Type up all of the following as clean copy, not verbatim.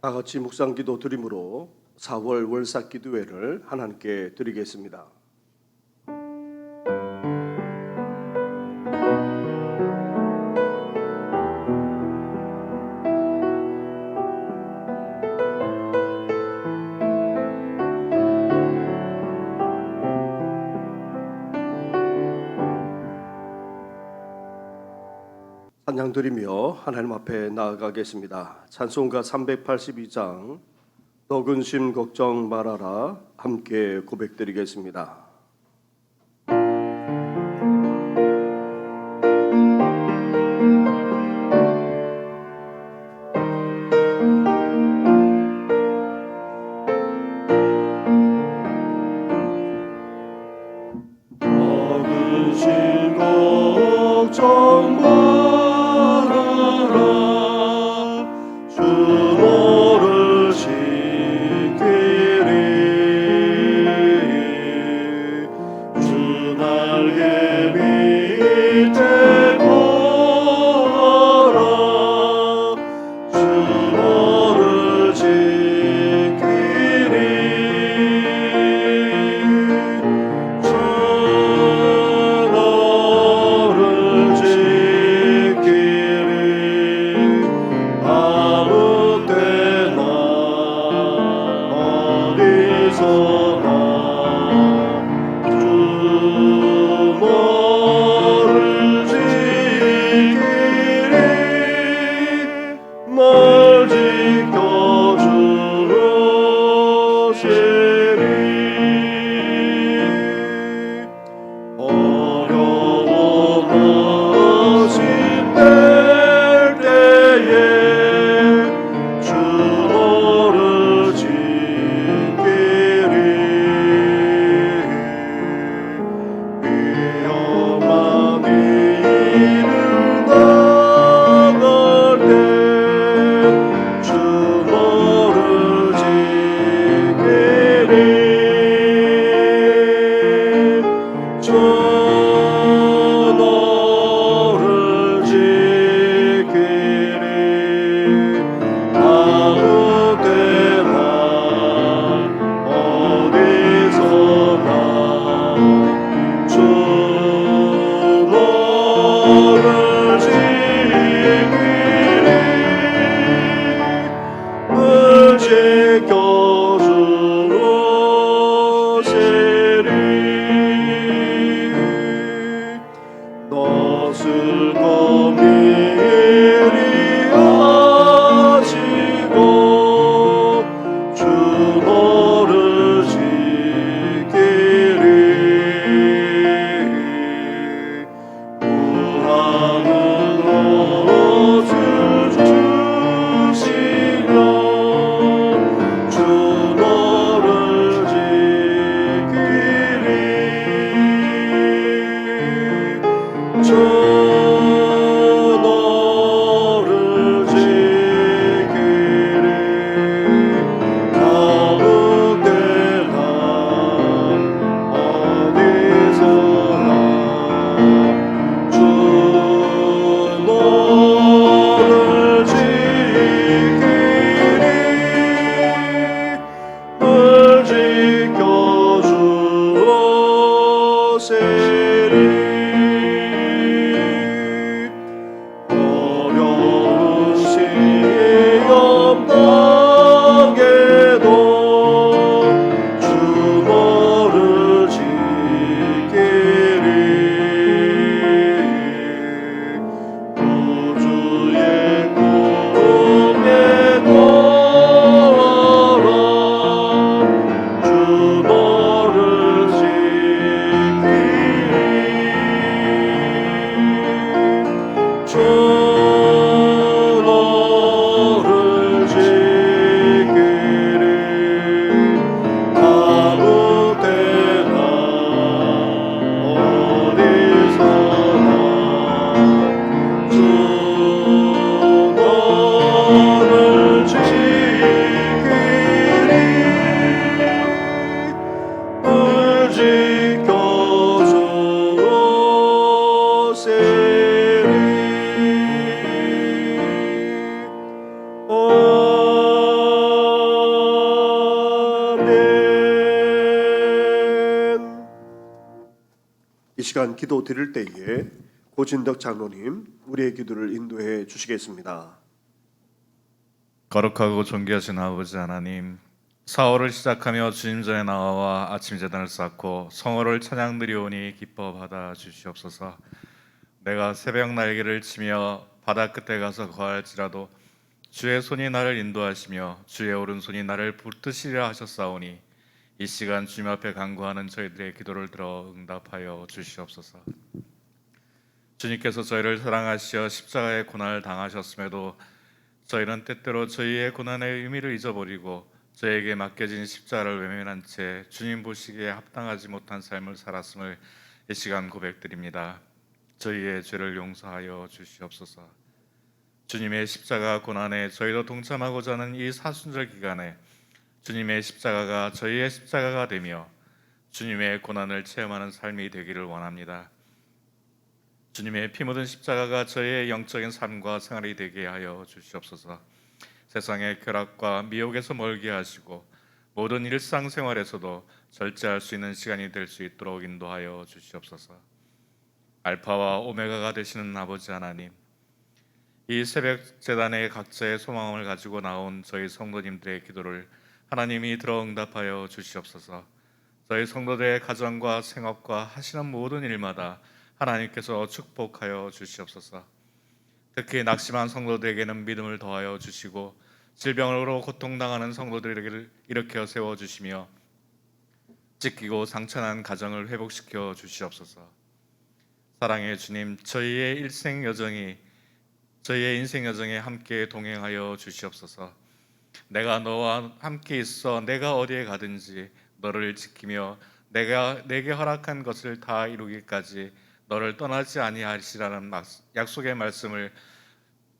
다 같이 묵상기도 드림으로 4월 월삭기도회를 하나님께 드리겠습니다. 찬양 드리며 하나님 앞에 나아가겠습니다. 찬송가 382장 너 근심 걱정 말아라 함께 고백드리겠습니다. 너 근심 걱정 말아라 주 너를 지키리 시간 기도 드릴 때에 고진덕 장로님 우리의 기도를 인도해 주시겠습니다. 거룩하고 존귀하신 아버지 하나님, 사월을 시작하며 주님 전에 나와 아침 제단을 쌓고 성호를 찬양 드리오니 기뻐 받아 주시옵소서. 내가 새벽 날개를 치며 바다 끝에 가서 거할지라도 주의 손이 나를 인도하시며 주의 오른손이 나를 붙드시리라 하셨사오니 이 시간 주님 앞에 간구하는 저희들의 기도를 들어 응답하여 주시옵소서. 주님께서 저희를 사랑하시어 십자가의 고난을 당하셨음에도 저희는 때때로 저희의 고난의 의미를 잊어버리고 저에게 맡겨진 십자가를 외면한 채 주님 보시기에 합당하지 못한 삶을 살았음을 이 시간 고백드립니다. 저희의 죄를 용서하여 주시옵소서. 주님의 십자가 고난에 저희도 동참하고자 하는 이 사순절 기간에 주님의 십자가가 저희의 십자가가 되며 주님의 고난을 체험하는 삶이 되기를 원합니다. 주님의 피 묻은 십자가가 저희의 영적인 삶과 생활이 되게 하여 주시옵소서. 세상의 쾌락과 미혹에서 멀게 하시고 모든 일상생활에서도 절제할 수 있는 시간이 될 수 있도록 인도하여 주시옵소서. 알파와 오메가가 되시는 아버지 하나님, 이 새벽 재단의 각자의 소망을 가지고 나온 저희 성도님들의 기도를 하나님이 들어 응답하여 주시옵소서. 저희 성도들의 가정과 생업과 하시는 모든 일마다 하나님께서 축복하여 주시옵소서. 특히 낙심한 성도들에게는 믿음을 더하여 주시고 질병으로 고통당하는 성도들에게 일으켜 세워주시며 찢기고 상처난 가정을 회복시켜 주시옵소서. 사랑의 주님, 저희의 인생 여정에 함께 동행하여 주시옵소서. 내가 너와 함께 있어 내가 어디에 가든지 너를 지키며 내가 내게 허락한 것을 다 이루기까지 너를 떠나지 아니하시라는 약속의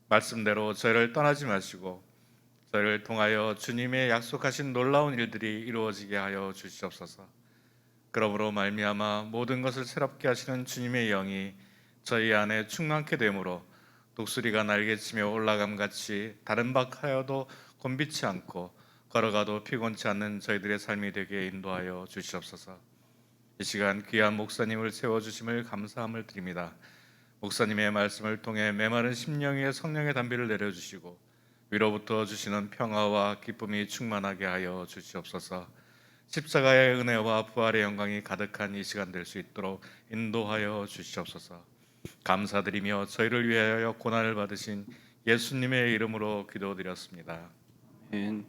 말씀대로 저희를 떠나지 마시고 저희를 통하여 주님의 약속하신 놀라운 일들이 이루어지게 하여 주시옵소서. 그러므로 말미암아 모든 것을 새롭게 하시는 주님의 영이 저희 안에 충만케 되므로 독수리가 날개치며 올라감같이 다른 박하여도 곤비치 않고 걸어가도 피곤치 않는 저희들의 삶이 되게 인도하여 주시옵소서. 이 시간 귀한 목사님을 세워주심을 감사함을 드립니다. 목사님의 말씀을 통해 메마른 심령 위에 성령의 담비를 내려주시고 위로부터 주시는 평화와 기쁨이 충만하게 하여 주시옵소서. 십자가의 은혜와 부활의 영광이 가득한 이 시간 될 수 있도록 인도하여 주시옵소서. 감사드리며 저희를 위하여 고난을 받으신 예수님의 이름으로 기도드렸습니다. 아멘.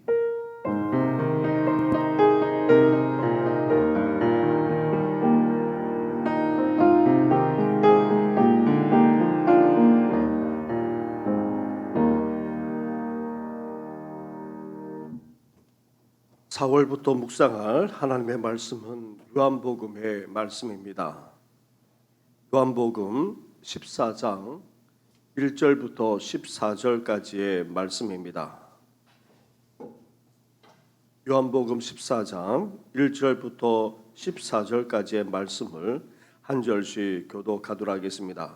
4월부터 묵상할 하나님의 말씀은 요한복음의 말씀입니다. 요한복음 14장 1절부터 14절까지의 말씀입니다. 요한복음 14장 1절부터 14절까지의 말씀을 한 절씩 교독하도록 하겠습니다.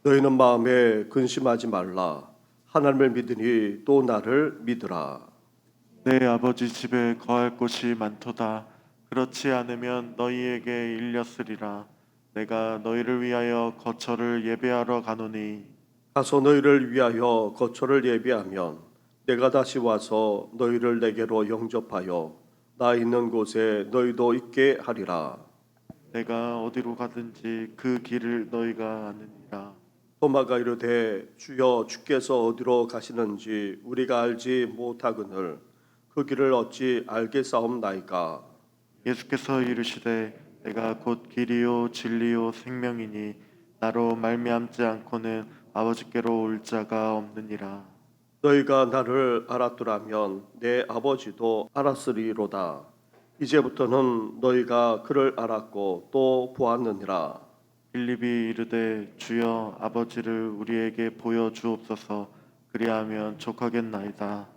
너희는 마음에 근심하지 말라. 하나님을 믿으니 또 나를 믿으라. 내 아버지 집에 거할 곳이 많도다. 그렇지 않으면 너희에게 일렸으리라. 내가 너희를 위하여 거처를 예배하러 가노니 가서 너희를 위하여 거처를 예비하면 내가 다시 와서 너희를 내게로 영접하여 나 있는 곳에 너희도 있게 하리라. 내가 어디로 가든지 그 길을 너희가 아느니라. 토마가 이르되 주여 주께서 어디로 가시는지 우리가 알지 못하거늘 그 길을 어찌 알겠사옵나이까. 예수께서 이르시되 내가 곧 길이요 진리요 생명이니 나로 말미암지 않고는 아버지께로 올 자가 없느니라. 너희가 나를 알았더라면 내 아버지도 알았으리로다. 이제부터는 너희가 그를 알았고 또 보았느니라. 빌립이 이르되 주여 아버지를 우리에게 보여 주옵소서. 그리하면 족하겠나이다.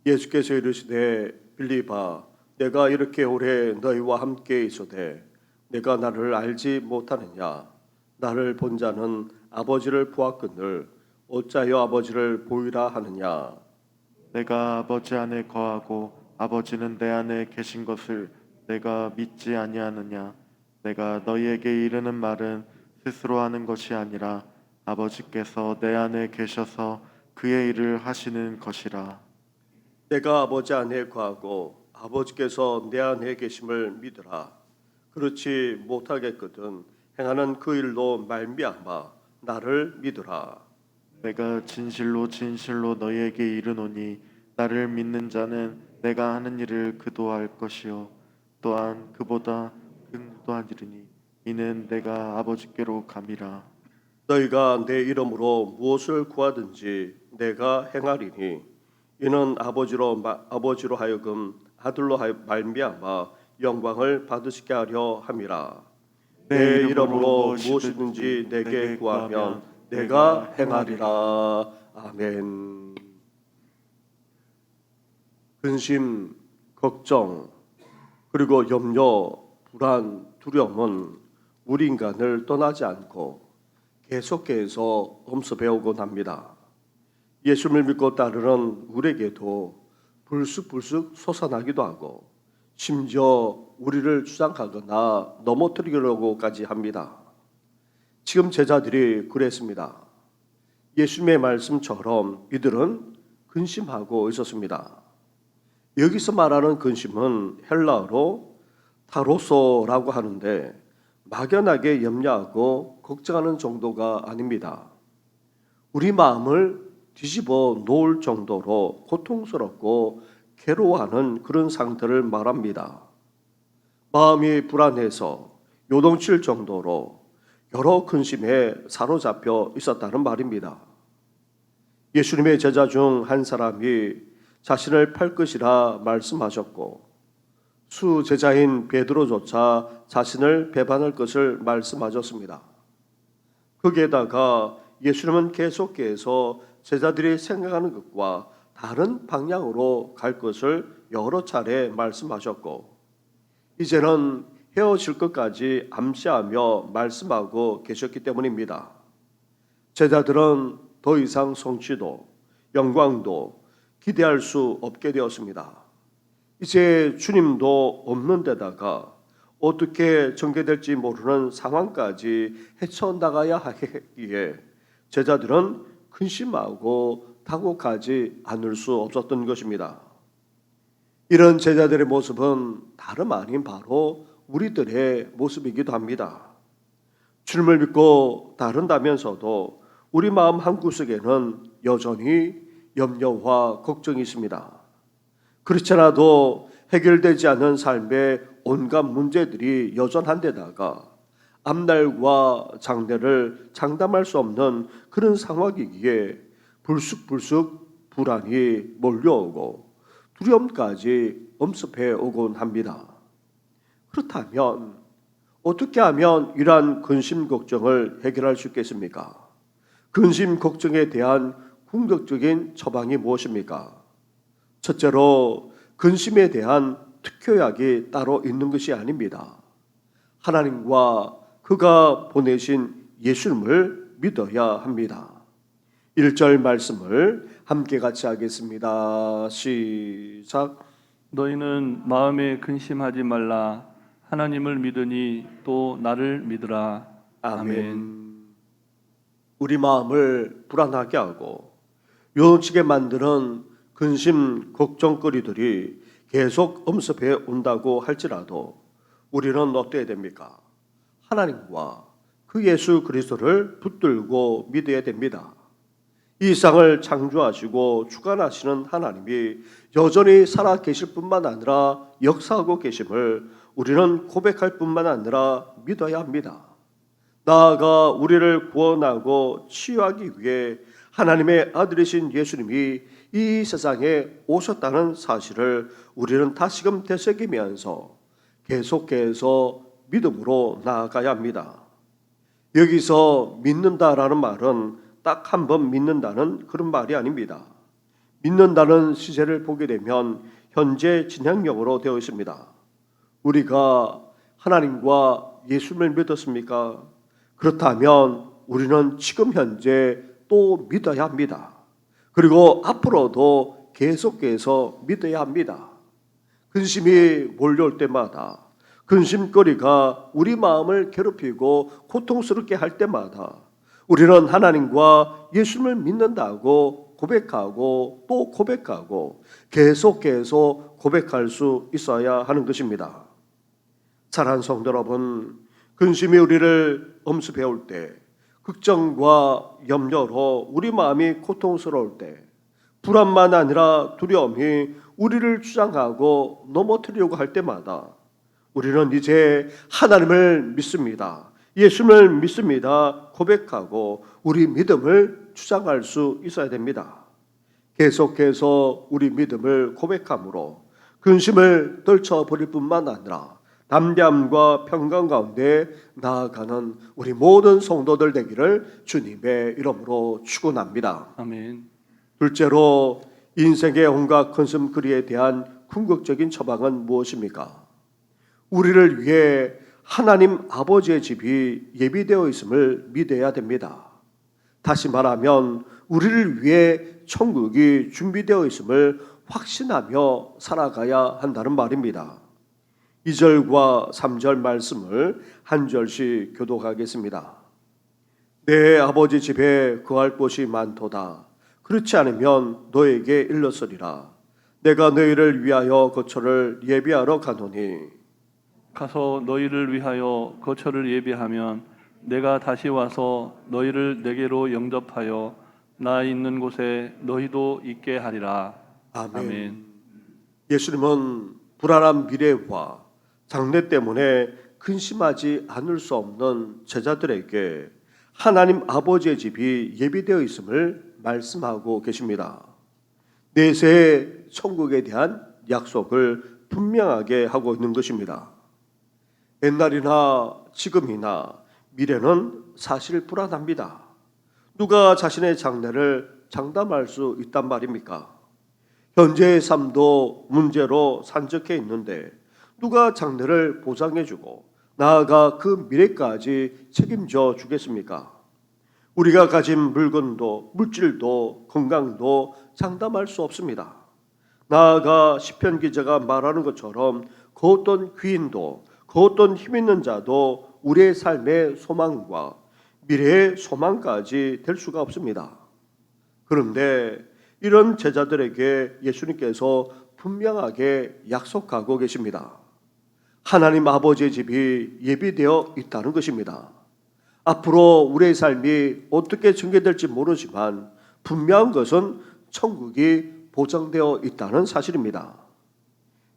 예수께서 이르시되 빌립아 내가 이렇게 오래 너희와 함께 있어되 내가 나를 알지 못하느냐. 나를 본 자는 아버지를 보았거늘 어찌하여 아버지를 보이라 하느냐. 내가 아버지 안에 거하고 아버지는 내 안에 계신 것을 내가 믿지 아니하느냐. 내가 너희에게 이르는 말은 스스로 하는 것이 아니라 아버지께서 내 안에 계셔서 그의 일을 하시는 것이라. 내가 아버지 안에 거하고 아버지께서 내 안에 계심을 믿으라. 그렇지 못하겠거든 행하는 그 일로 말미암아 나를 믿으라. 내가 진실로 진실로 너희에게 이르노니 나를 믿는 자는 내가 하는 일을 그도 할 것이요 또한 그보다 큰 일도 하리니 이는 내가 아버지께로 감이라. 너희가 내 이름으로 무엇을 구하든지 내가 행하리니 이는 아버지로 하여금 아들로 말미암아 영광을 받으시게 하려 함이라. 내 이름으로 무엇이든지 내게 구하면 내가 행하리라. 아멘. 근심, 걱정, 그리고 염려, 불안, 두려움은 우리 인간을 떠나지 않고 계속해서 엄습해오곤 합니다. 예수를 믿고 따르는 우리에게도 불쑥불쑥 솟아나기도 하고 심지어 우리를 주장하거나 넘어뜨리려고까지 합니다. 지금 제자들이 그랬습니다. 예수님의 말씀처럼 이들은 근심하고 있었습니다. 여기서 말하는 근심은 헬라어로 타로소라고 하는데 막연하게 염려하고 걱정하는 정도가 아닙니다. 우리 마음을 뒤집어 놓을 정도로 고통스럽고 괴로워하는 그런 상태를 말합니다. 마음이 불안해서 요동칠 정도로 여러 근심에 사로잡혀 있었다는 말입니다. 예수님의 제자 중 한 사람이 자신을 팔 것이라 말씀하셨고 수제자인 베드로조차 자신을 배반할 것을 말씀하셨습니다. 거기에다가 예수님은 계속해서 제자들이 생각하는 것과 다른 방향으로 갈 것을 여러 차례 말씀하셨고 이제는 헤어질 것까지 암시하며 말씀하고 계셨기 때문입니다. 제자들은 더 이상 성취도 영광도 기대할 수 없게 되었습니다. 이제 주님도 없는 데다가 어떻게 전개될지 모르는 상황까지 헤쳐나가야 하기에 제자들은 근심하고 다급하지 않을 수 없었던 것입니다. 이런 제자들의 모습은 다름 아닌 바로 우리들의 모습이기도 합니다. 주님을 믿고 따른다면서도 우리 마음 한구석에는 여전히 염려와 걱정이 있습니다. 그렇지 않아도 해결되지 않은 삶의 온갖 문제들이 여전한 데다가 앞날과 장래를 장담할 수 없는 그런 상황이기에 불쑥불쑥 불안이 몰려오고 두려움까지 엄습해 오곤 합니다. 그렇다면 어떻게 하면 이러한 근심 걱정을 해결할 수 있겠습니까? 근심 걱정에 대한 궁극적인 처방이 무엇입니까? 첫째로 근심에 대한 특효약이 따로 있는 것이 아닙니다. 하나님과 그가 보내신 예수님을 믿어야 합니다. 1절 말씀을 함께 같이 하겠습니다. 시작. 너희는 마음에 근심하지 말라. 하나님을 믿으니 또 나를 믿으라. 아멘. 우리 마음을 불안하게 하고 요동치게 만드는 근심 걱정거리들이 계속 엄습해 온다고 할지라도 우리는 어때야 됩니까? 하나님과 그 예수 그리스도를 붙들고 믿어야 됩니다. 이 세상을 창조하시고 주관하시는 하나님이 여전히 살아 계실 뿐만 아니라 역사하고 계심을 우리는 고백할 뿐만 아니라 믿어야 합니다. 나아가 우리를 구원하고 치유하기 위해 하나님의 아들이신 예수님이 이 세상에 오셨다는 사실을 우리는 다시금 되새기면서 계속해서 믿음으로 나아가야 합니다. 여기서 믿는다라는 말은 딱 한 번 믿는다는 그런 말이 아닙니다. 믿는다는 시제를 보게 되면 현재 진행형으로 되어 있습니다. 우리가 하나님과 예수님을 믿었습니까? 그렇다면 우리는 지금 현재 또 믿어야 합니다. 그리고 앞으로도 계속해서 믿어야 합니다. 근심이 몰려올 때마다 근심거리가 우리 마음을 괴롭히고 고통스럽게 할 때마다 우리는 하나님과 예수님을 믿는다고 고백하고 또 고백하고 계속 고백할 수 있어야 하는 것입니다. 사랑하는 성도 여러분, 근심이 우리를 엄습해 올 때, 걱정과 염려로 우리 마음이 고통스러울 때, 불안만 아니라 두려움이 우리를 주장하고 넘어뜨리려고 할 때마다 우리는 이제 하나님을 믿습니다, 예수님을 믿습니다 고백하고 우리 믿음을 주장할 수 있어야 됩니다. 계속해서 우리 믿음을 고백함으로 근심을 떨쳐버릴 뿐만 아니라 담대함과 평강 가운데 나아가는 우리 모든 성도들 되기를 주님의 이름으로 축원합니다. 아멘. 둘째로 인생의 온갖 근심거리에 대한 궁극적인 처방은 무엇입니까? 우리를 위해 하나님 아버지의 집이 예비되어 있음을 믿어야 됩니다. 다시 말하면 우리를 위해 천국이 준비되어 있음을 확신하며 살아가야 한다는 말입니다. 2절과 3절 말씀을 한 절씩 교독하겠습니다. 내 아버지 집에 거할 곳이 많도다. 그렇지 않으면 너에게 일렀으리라. 내가 너희를 위하여 거처를 예비하러 가노니 가서 너희를 위하여 거처를 예비하면 내가 다시 와서 너희를 내게로 영접하여 나 있는 곳에 너희도 있게 하리라. 아멘. 아멘. 예수님은 불안한 미래와 장래 때문에 근심하지 않을 수 없는 제자들에게 하나님 아버지의 집이 예비되어 있음을 말씀하고 계십니다. 내세의 천국에 대한 약속을 분명하게 하고 있는 것입니다. 옛날이나 지금이나 미래는 사실 불안합니다. 누가 자신의 장래를 장담할 수 있단 말입니까? 현재의 삶도 문제로 산적해 있는데 누가 장래를 보장해주고 나아가 그 미래까지 책임져 주겠습니까? 우리가 가진 물건도 물질도 건강도 장담할 수 없습니다. 나아가 시편 기자가 말하는 것처럼 그 어떤 귀인도 그 어떤 힘 있는 자도 우리의 삶의 소망과 미래의 소망까지 될 수가 없습니다. 그런데 이런 제자들에게 예수님께서 분명하게 약속하고 계십니다. 하나님 아버지의 집이 예비되어 있다는 것입니다. 앞으로 우리의 삶이 어떻게 전개될지 모르지만 분명한 것은 천국이 보장되어 있다는 사실입니다.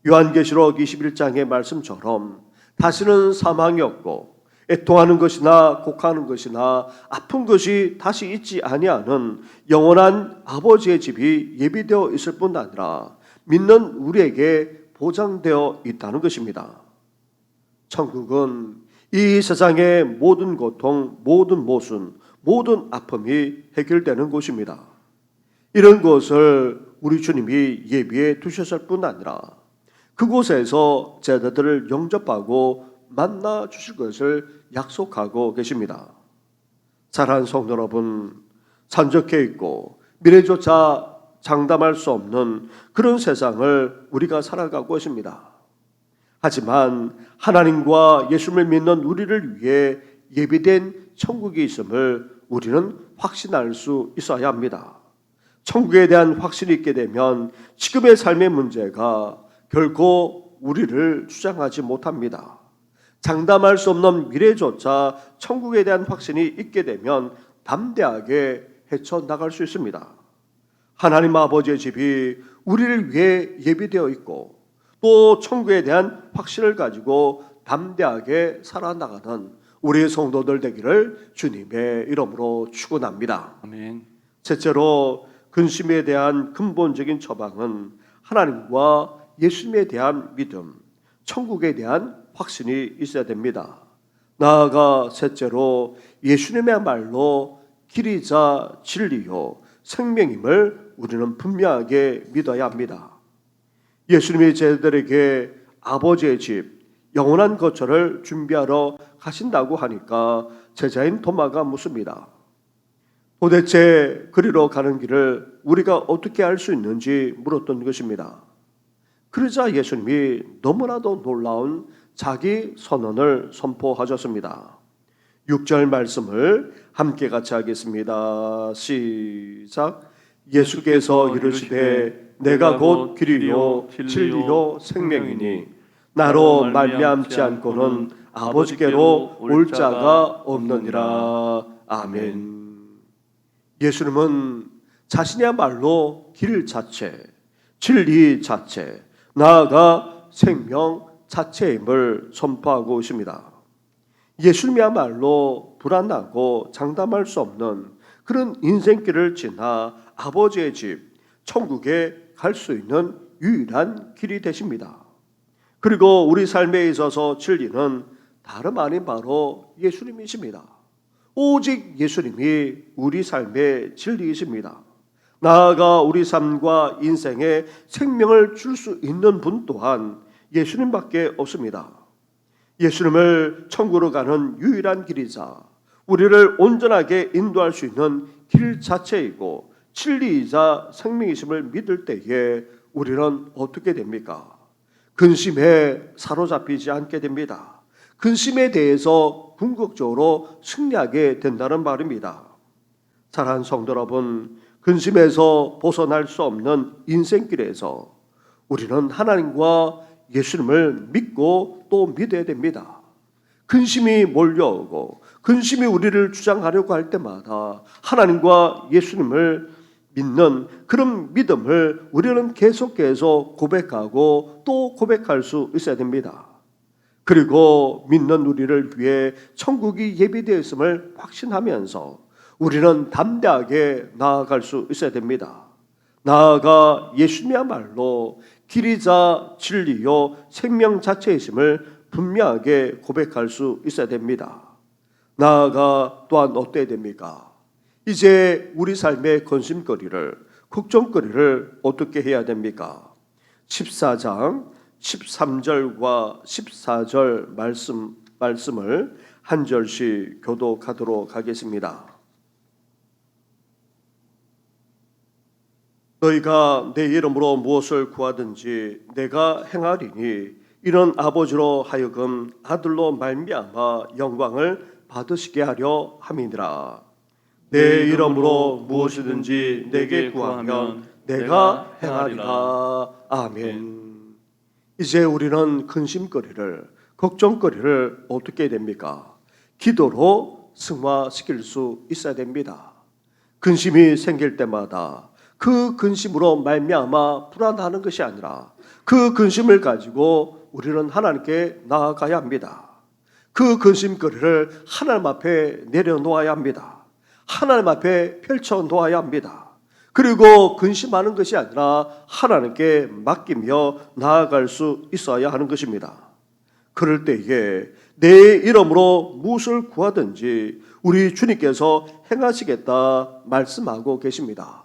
요한계시록 21장의 말씀처럼 다시는 사망이 없고 애통하는 것이나 곡하는 것이나 아픈 것이 다시 있지 아니하는 영원한 아버지의 집이 예비되어 있을 뿐 아니라 믿는 우리에게 보장되어 있다는 것입니다. 천국은 이 세상의 모든 고통, 모든 모순, 모든 아픔이 해결되는 곳입니다. 이런 것을 우리 주님이 예비해 두셨을 뿐 아니라 그곳에서 제자들을 영접하고 만나 주실 것을 약속하고 계십니다. 사랑하는 성도 여러분, 산적해 있고 미래조차 장담할 수 없는 그런 세상을 우리가 살아가고 있습니다. 하지만 하나님과 예수님을 믿는 우리를 위해 예비된 천국이 있음을 우리는 확신할 수 있어야 합니다. 천국에 대한 확신이 있게 되면 지금의 삶의 문제가 결코 우리를 주장하지 못합니다. 장담할 수 없는 미래조차 천국에 대한 확신이 있게 되면 담대하게 헤쳐나갈 수 있습니다. 하나님 아버지의 집이 우리를 위해 예비되어 있고 또 천국에 대한 확신을 가지고 담대하게 살아나가는 우리의 성도들 되기를 주님의 이름으로 축원합니다. 아멘. 셋째로 근심에 대한 근본적인 처방은 하나님과 예수님에 대한 믿음, 천국에 대한 확신이 있어야 됩니다. 나아가 셋째로 예수님의 말로 길이자 진리요 생명임을 우리는 분명하게 믿어야 합니다. 예수님이 제자들에게 아버지의 집, 영원한 거처를 준비하러 가신다고 하니까 제자인 도마가 묻습니다. 도대체 그리로 가는 길을 우리가 어떻게 알 수 있는지 물었던 것입니다. 그러자 예수님이 너무나도 놀라운 자기 선언을 선포하셨습니다. 6절 말씀을 함께 같이 하겠습니다. 시작. 예수께서 이르시되 내가 곧 길이요 진리요 생명이니 나로 말미암지 않고는 아버지께로 올 자가 없느니라. 아멘. 예수님은 자신이야말로 길 자체, 진리 자체, 나아가 생명 자체임을 선포하고 있습니다. 예수님이야말로 불안하고 장담할 수 없는 그런 인생길을 지나 아버지의 집, 천국에 갈 수 있는 유일한 길이 되십니다. 그리고 우리 삶에 있어서 진리는 다름 아닌 바로 예수님이십니다. 오직 예수님이 우리 삶의 진리이십니다. 나아가 우리 삶과 인생에 생명을 줄 수 있는 분 또한 예수님밖에 없습니다. 예수님을 천국으로 가는 유일한 길이자 우리를 온전하게 인도할 수 있는 길 자체이고 진리이자 생명이심을 믿을 때에 우리는 어떻게 됩니까? 근심에 사로잡히지 않게 됩니다. 근심에 대해서 궁극적으로 승리하게 된다는 말입니다. 사랑하는 성도 여러분, 근심에서 벗어날 수 없는 인생길에서 우리는 하나님과 예수님을 믿고 또 믿어야 됩니다. 근심이 몰려오고 근심이 우리를 주장하려고 할 때마다 하나님과 예수님을 믿는 그런 믿음을 우리는 계속해서 고백하고 또 고백할 수 있어야 됩니다. 그리고 믿는 우리를 위해 천국이 예비되어 있음을 확신하면서 우리는 담대하게 나아갈 수 있어야 됩니다. 나아가 예수님이야말로 길이자 진리요 생명 자체이심을 분명하게 고백할 수 있어야 됩니다. 나아가 또한 어때야 됩니까? 이제 우리 삶의 근심거리를, 걱정거리를 어떻게 해야 됩니까? 14장 13절과 14절 말씀을 한 절씩 교독하도록 하겠습니다. 너희가 내 이름으로 무엇을 구하든지 내가 행하리니 이런 아버지로 하여금 아들로 말미암아 영광을 받으시게 하려 함이니라. 내 이름으로 무엇이든지 내게 구하면 내가 행하리라. 아멘. 이제 우리는 근심거리를, 걱정거리를 어떻게 됩니까? 기도로 승화시킬 수 있어야 됩니다. 근심이 생길 때마다 그 근심으로 말미암아 불안하는 것이 아니라 그 근심을 가지고 우리는 하나님께 나아가야 합니다. 그 근심거리를 하나님 앞에 내려놓아야 합니다. 하나님 앞에 펼쳐놓아야 합니다. 그리고 근심하는 것이 아니라 하나님께 맡기며 나아갈 수 있어야 하는 것입니다. 그럴 때에 내 이름으로 무엇을 구하든지 우리 주님께서 행하시겠다 말씀하고 계십니다.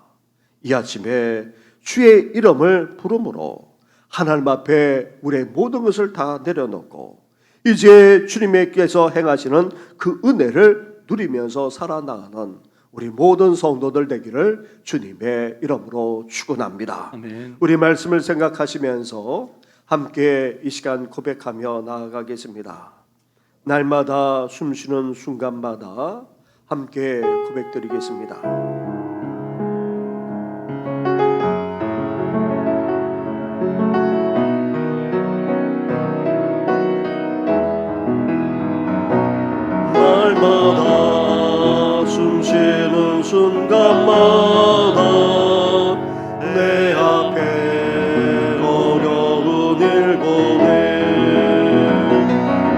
이 아침에 주의 이름을 부름으로 하나님 앞에 우리의 모든 것을 다 내려놓고 이제 주님께서 행하시는 그 은혜를 누리면서 살아나가는 우리 모든 성도들 되기를 주님의 이름으로 축원합니다. 아멘. 우리 말씀을 생각하시면서 함께 이 시간 고백하며 나아가겠습니다. 날마다 숨쉬는 순간마다 함께 고백드리겠습니다. 날마다 숨쉬는 순간마다 내 앞에 어려운 일 보내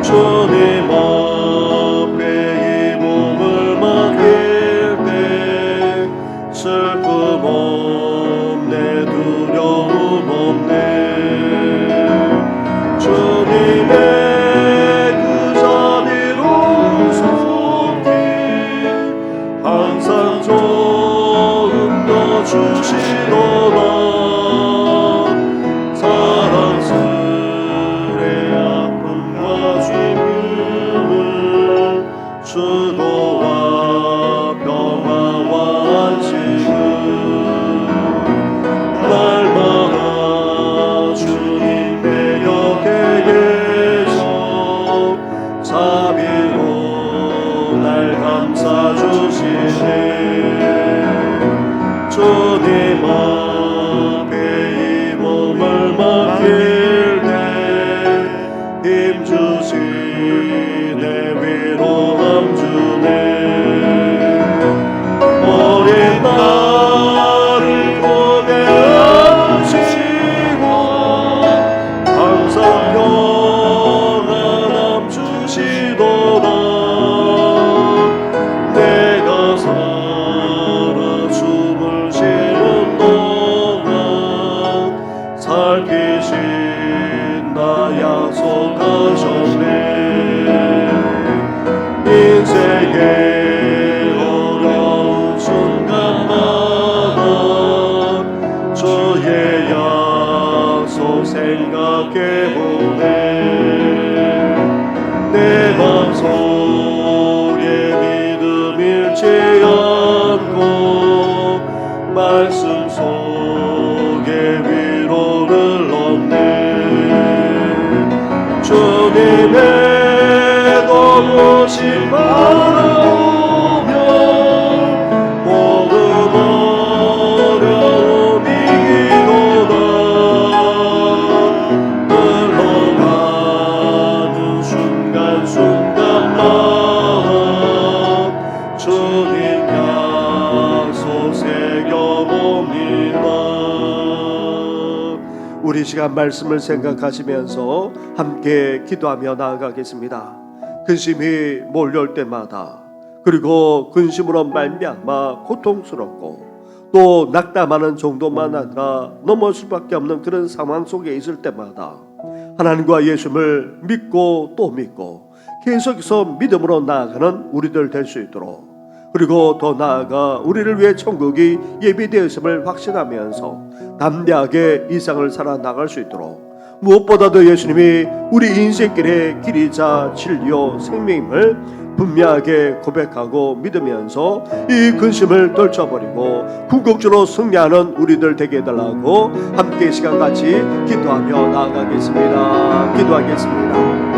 주님 앞에 이 몸을 맡길 때 주님 앞에 이 몸을 맡길 때 힘주시네 위로함 주네 어린 나를 보내주시고 항상 평안함 주시도다 내가 살아 숨을 쉬는 동안 살피신 나 약속하셨네 인생의 어려운 순간마다 주의 약속 생각해보네 내 맘속에 믿음 잃지 않고 말씀 속에 위로를 얻네 주님의 도우심 바라보며 모든 어려움 이기도다 흘러가는 순간순간마다 주님 약속 새겨봅니다. 우리 시간 말씀을 생각하시면서 함께 기도하며 나아가겠습니다. 근심이 몰려올 때마다 그리고 근심으로 말미암아 고통스럽고 또 낙담하는 정도만 아니라 넘어올 수밖에 없는 그런 상황 속에 있을 때마다 하나님과 예수를 믿고 또 믿고 계속해서 믿음으로 나아가는 우리들 될 수 있도록 그리고 더 나아가 우리를 위해 천국이 예비되었음을 확신하면서 담대하게 이 세상을 살아나갈 수 있도록 무엇보다도 예수님이 우리 인생길의 길이자 진리요 생명임을 분명하게 고백하고 믿으면서 이 근심을 떨쳐버리고 궁극적으로 승리하는 우리들 되게 해달라고 함께 시간 같이 기도하며 나아가겠습니다. 기도하겠습니다.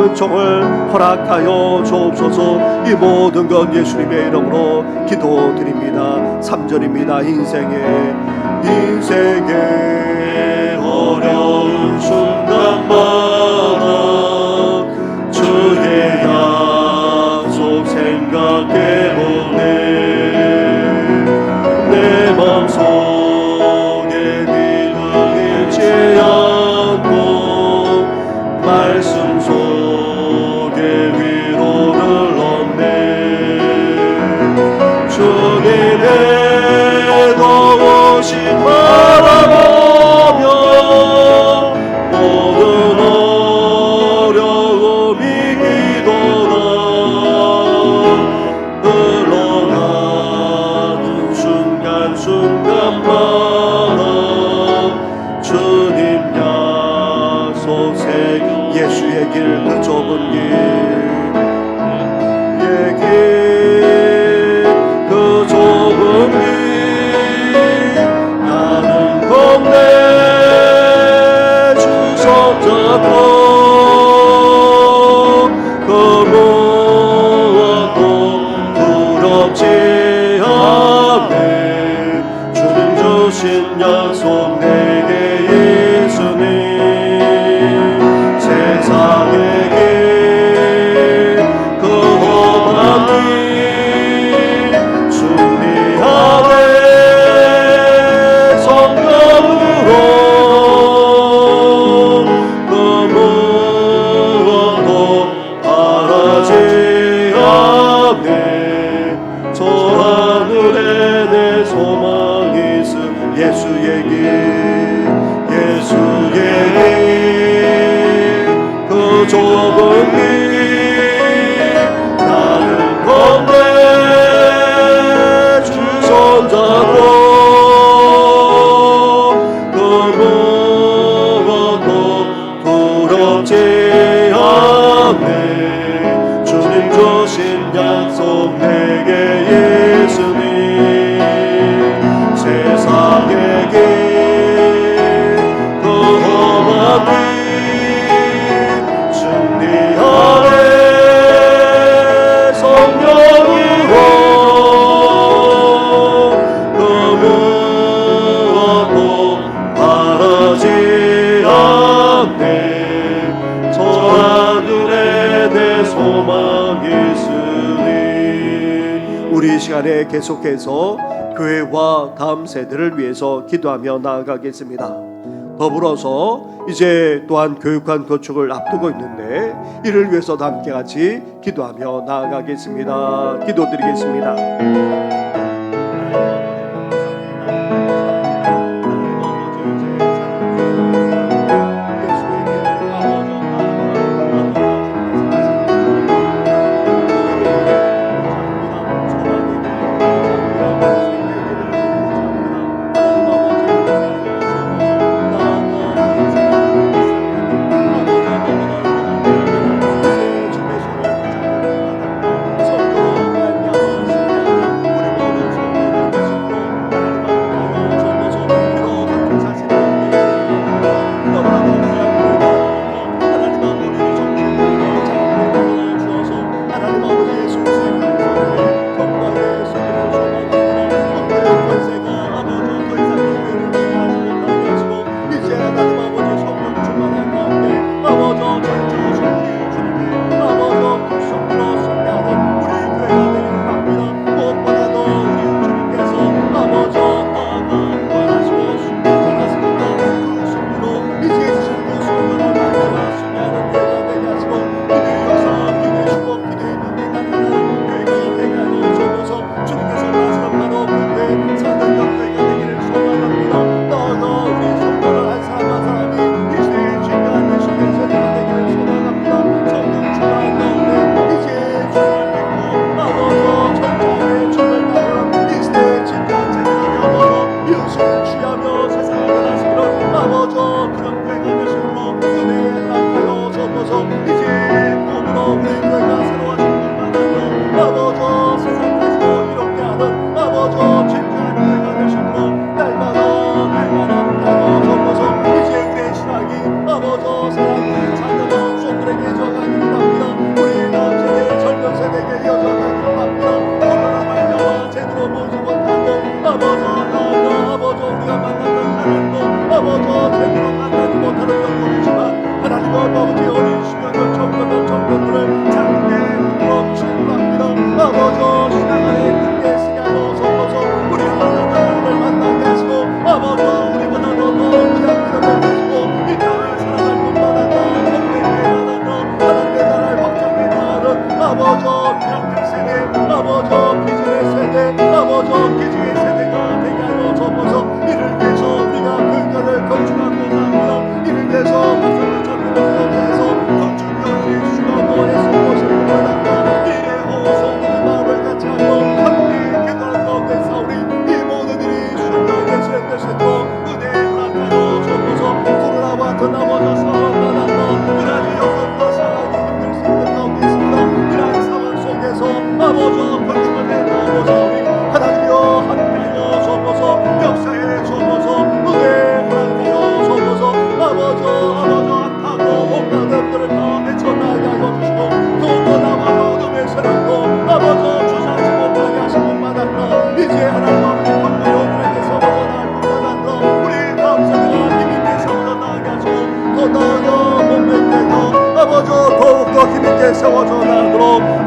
은총을 허락하여 주옵소서. 이 모든 것 예수님의 이름으로 기도드립니다. 3절입니다. 인생의 어려운 순간마다 주의 약속 생각해보네. 내 맘속에 믿음 잃지 않고 말씀 속에 위로를 길 예수의 그 좁은 길 나를 건네 주 손잡고 그 무엇도 두렵지 않네 주님 주신 약속 내게 예수님 세상의 길 그 험한 길 승리하네 성령으로 그 무엇도 바라지 않네 저 하늘에 내 소망 있으니 우리 이 시간에 계속해서 교회와 다음 세대를 위해서 기도하며 나아가겠습니다. 더불어서 이제 또한 교육관 건축을 앞두고 있는데 이를 위해서도 함께 같이 기도하며 나아가겠습니다. 기도드리겠습니다.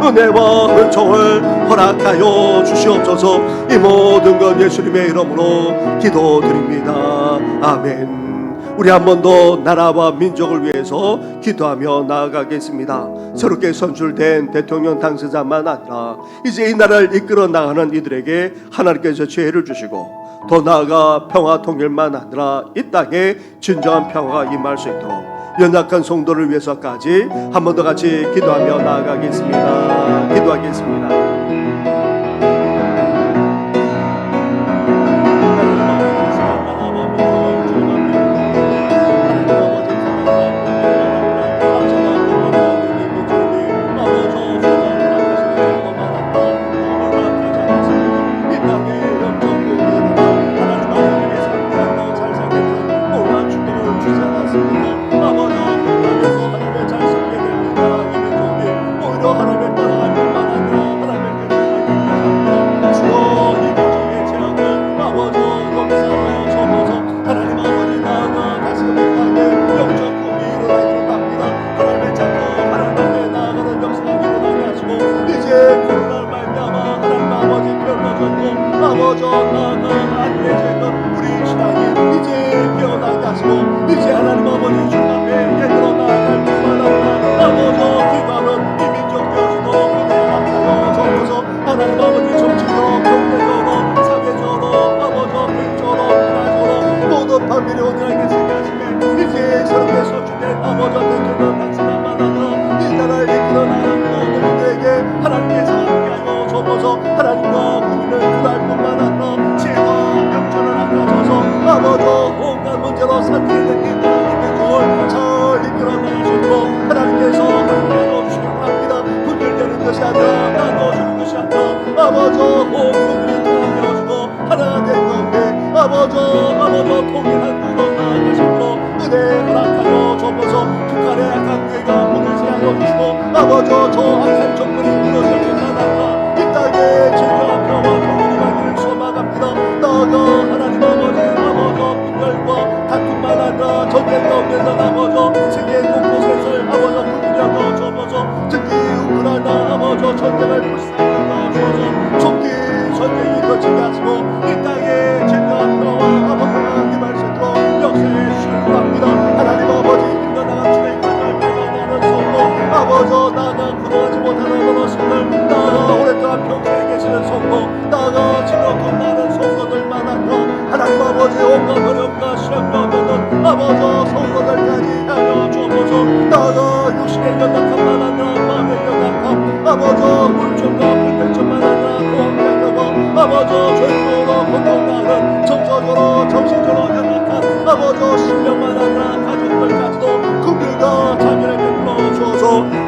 은혜와 은총을 허락하여 주시옵소서. 이 모든 것 예수님의 이름으로 기도드립니다. 아멘. 우리 한 번 더 나라와 민족을 위해서 기도하며 나아가겠습니다. 새롭게 선출된 대통령 당선자만 아니라 이제 이 나라를 이끌어 나가는 이들에게 하나님께서 지혜를 주시고 더 나아가 평화 통일만 아니라 이 땅에 진정한 평화가 임할 수 있도록 연약한 성도를 위해서까지 한 번 더 같이 기도하며 나아가겠습니다. 기도하겠습니다.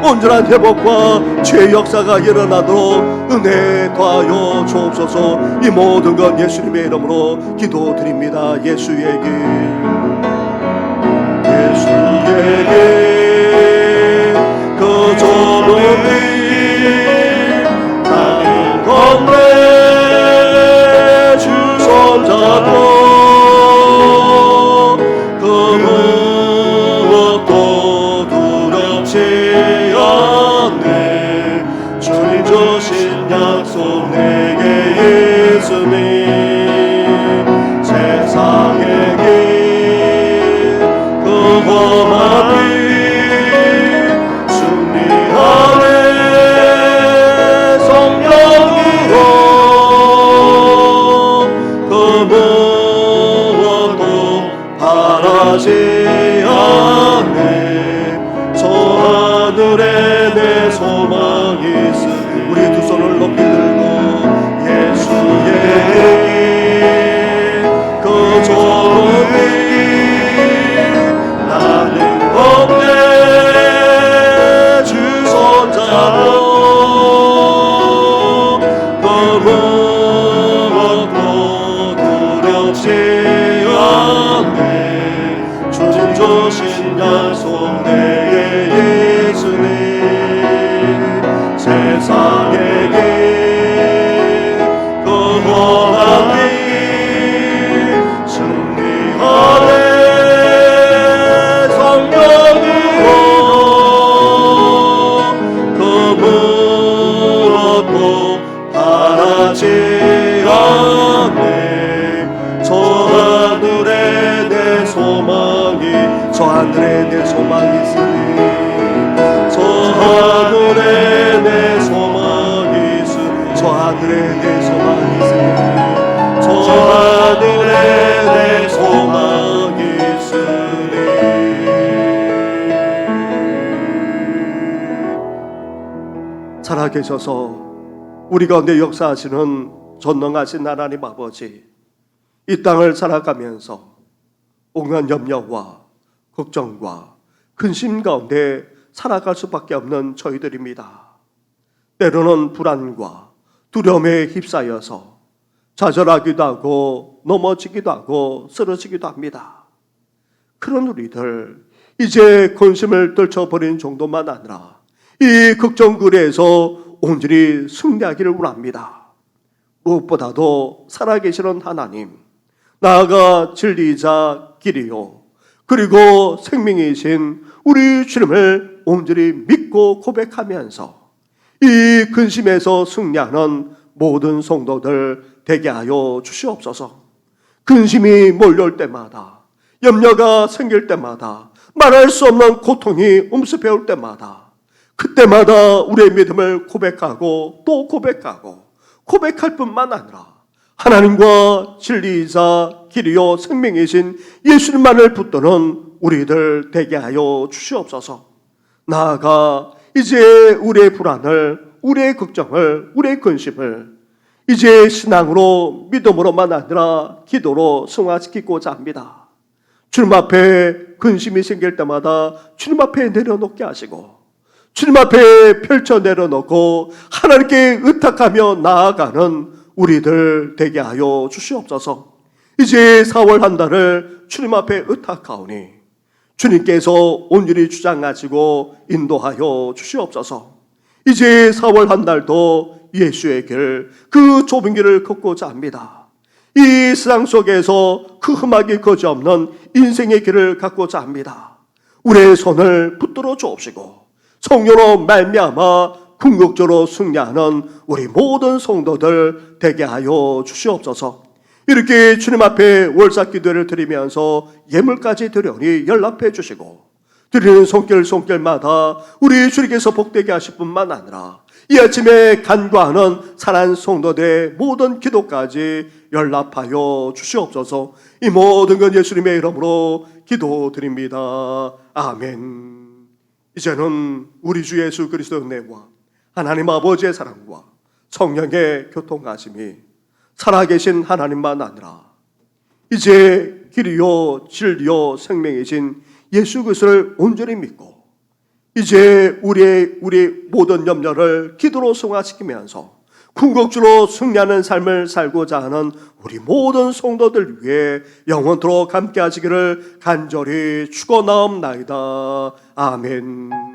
온전한 회복과 죄의 역사가 일어나도록 은혜 더하여 주옵소서. 이 모든 것 예수님의 이름으로 기도드립니다. 예수의 길 그저 높이 나는 건배 주 손잡고 그 무엇도 두렵지 주님 주신 약속 내게 예수님 세상의 길 그 험한 길 승리하네 성령으로 그 무엇도 바라지 않네 저 하늘에 내 소망이 우리 두 손을 높이 들고 예수의 그 좋은 길 나는 겁내 주 손잡고 그 무엇도 두렵지 않네 주님 주신 약속 내게 예수님 세상의 길 그 험한 길 승리하네 성령으로 그 무엇도 바라지 않네 저 하늘에 내 소망이 저 하늘에 내 소망이 있으니 저 하늘에 내 소망이 있으니 저 하늘에 내 소망이 있으니 저 하늘에 살아계셔서 우리 가운데 역사하시는 전능하신 하나님 아버지, 이 땅을 살아가면서 온갖 염려와 걱정과 근심 가운데 살아갈 수밖에 없는 저희들입니다. 때로는 불안과 두려움에 휩싸여서 좌절하기도 하고 넘어지기도 하고 쓰러지기도 합니다. 그런 우리들, 이제 근심을 떨쳐버리는 정도만 아니라 이 걱정거리에서 온전히 승리하기를 원합니다. 무엇보다도 살아계시는 하나님, 나아가 진리이자 길이요 그리고 생명이신 우리 주님을 온전히 믿고 고백하면서 이 근심에서 승리하는 모든 성도들 되게 하여 주시옵소서. 근심이 몰려올 때마다, 염려가 생길 때마다, 말할 수 없는 고통이 um습해 올 때마다, 그때마다 우리의 믿음을 고백하고 또 고백하고 고백할 뿐만 아니라 하나님과 진리이자 길이요 생명이신 예수님만을 붙드는 우리들 되게 하여 주시옵소서. 나아가 이제 우리의 불안을, 우리의 걱정을, 우리의 근심을 이제 신앙으로, 믿음으로만 아니라 기도로 승화시키고자 합니다. 주님 앞에 근심이 생길 때마다 주님 앞에 내려놓게 하시고, 주님 앞에 펼쳐 내려놓고 하나님께 의탁하며 나아가는 우리들 되게 하여 주시옵소서. 이제 4월 한 달을 주님 앞에 의탁하오니 주님께서 온전히 주장하시고 인도하여 주시옵소서. 이제 4월 한 달도 예수의 길, 그 좁은 길을 걷고자 합니다. 이 세상 속에서 그 흠악이 거지없는 인생의 길을 갖고자 합니다. 우리의 손을 붙들어 주옵시고 성령으로 말미암아 궁극적으로 승리하는 우리 모든 성도들 되게 하여 주시옵소서. 이렇게 주님 앞에 월삭 기도를 드리면서 예물까지 드려니 연락해 주시고, 드리는 손길마다 우리 주님께서 복되게 하실 뿐만 아니라 이 아침에 간구하는 사랑하는 성도들의 모든 기도까지 연락하여 주시옵소서. 이 모든 건 예수님의 이름으로 기도드립니다. 아멘. 이제는 우리 주 예수 그리스도의 은혜와 하나님 아버지의 사랑과 성령의 교통하심이 살아계신 하나님만 아니라 이제 길이요 진리요 생명이신 예수 그리스도를 온전히 믿고 이제 우리의 모든 염려를 기도로 승화시키면서 궁극주로 승리하는 삶을 살고자 하는 우리 모든 성도들 위해 영원토록 함께 하시기를 간절히 축원하옵나이다. 아멘.